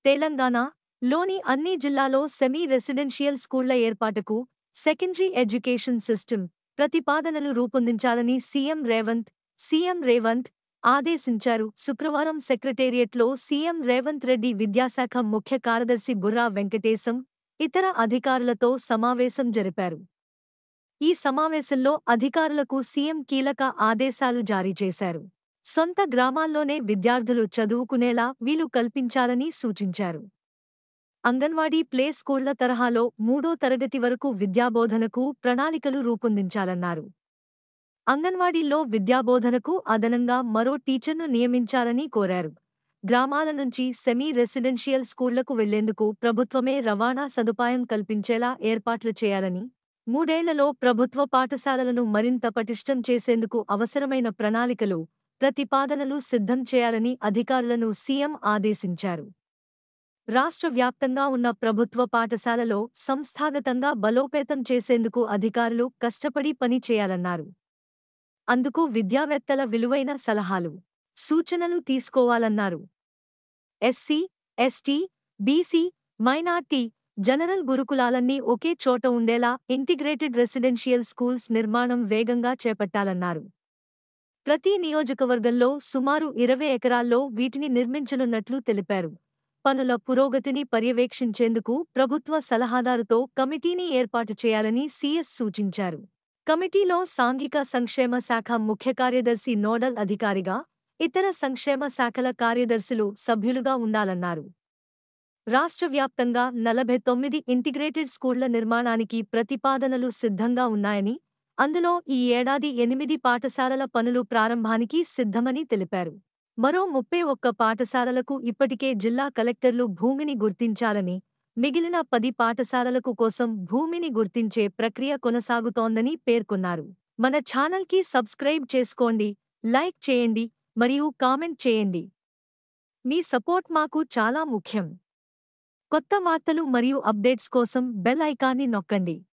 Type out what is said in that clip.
తెలంగాణలోని అన్ని జిల్లాల్లో సెమీ రెసిడెన్షియల్ స్కూళ్ల ఏర్పాటుకు సెకండరీ ఎడ్యుకేషన్ సిస్టమ్ ప్రతిపాదనలు రూపొందించాలని సీఎం రేవంత్ ఆదేశించారు. శుక్రవారం సెక్రటేరియట్లో సీఎం రేవంత్ రెడ్డి విద్యాశాఖ ముఖ్య కార్యదర్శి బుర్రా వెంకటేశం, ఇతర అధికారులతో సమావేశం జరిపారు. ఈ సమావేశంలో అధికారులకు సీఎం కీలక ఆదేశాలు జారీ చేశారు. సొంత గ్రామాల్లోనే విద్యార్థులు చదువుకునేలా వీలు కల్పించాలని సూచించారు. అంగన్వాడీ ప్లే స్కూళ్ల తరహాలో 3వ తరగతి వరకు విద్యాబోధనకు ప్రణాళికలు రూపొందించాలన్నారు. అంగన్వాడీల్లో విద్యాబోధనకు అదనంగా మరో టీచర్ను నియమించాలని కోరారు. గ్రామాల నుంచి సెమీ రెసిడెన్షియల్ స్కూళ్లకు వెళ్లేందుకు ప్రభుత్వమే రవాణా సదుపాయం కల్పించేలా ఏర్పాట్లు చేయాలని, 3 ఏళ్లలో ప్రభుత్వ పాఠశాలలను మరింత పటిష్టం చేసేందుకు అవసరమైన ప్రణాళికలు, ప్రతిపాదనలు సిద్ధం చేయాలని అధికారులను సీఎం ఆదేశించారు. రాష్ట్ర వ్యాప్తంగా ఉన్న ప్రభుత్వ పాఠశాలలో సంస్థాగతంగా బలోపేతం చేసేందుకు అధికారులు కష్టపడి పని చేయాలన్నారు. అందుకు విద్యావేత్తల విలువైన సలహాలు, సూచనలు తీసుకోవాలన్నారు. SC, ST, BC, minority, general గురుకులాలన్నీ ఒకే చోట ఉండేలా ఇంటిగ్రేటెడ్ రెసిడెన్షియల్ స్కూల్స్ నిర్మాణం వేగంగా చేపట్టాలన్నారు. ప్రతి నియోజకవర్గంలో సుమారు 20 ఎకరాల్లో వీటిని నిర్మించనున్నట్లు తెలిపారు. పనుల పురోగతిని పర్యవేక్షించేందుకు ప్రభుత్వ సలహాదారుతో కమిటీని ఏర్పాటు చేయాలని సీఎస్ సూచించారు. కమిటీలో సాంఘిక సంక్షేమ శాఖ ముఖ్య కార్యదర్శి నోడల్ అధికారిగా, ఇతర సంక్షేమ శాఖల కార్యదర్శులు సభ్యులుగా ఉండాలన్నారు. రాష్ట్ర వ్యాప్తంగా 49 ఇంటిగ్రేటెడ్ స్కూళ్ల నిర్మాణానికి ప్రతిపాదనలు సిద్ధంగా ఉన్నాయని, అందులో ఈ ఏడాది 8 పాఠశాలల పనులు ప్రారంభానికి సిద్ధమని తెలిపారు. మరో 31 పాఠశాలలకు ఇప్పటికే జిల్లా కలెక్టర్లు భూమిని గుర్తించాలని, మిగిలిన 10 పాఠశాలలకు కోసం భూమిని గుర్తించే ప్రక్రియ కొనసాగుతోందని పేర్కొన్నారు. మన ఛానల్కి సబ్స్క్రైబ్ చేసుకోండి, లైక్ చేయండి మరియు కామెంట్ చేయండి. మీ సపోర్ట్ మాకు చాలా ముఖ్యం. కొత్త వార్తలు మరియు అప్డేట్స్ కోసం బెల్ ఐకాన్ని నొక్కండి.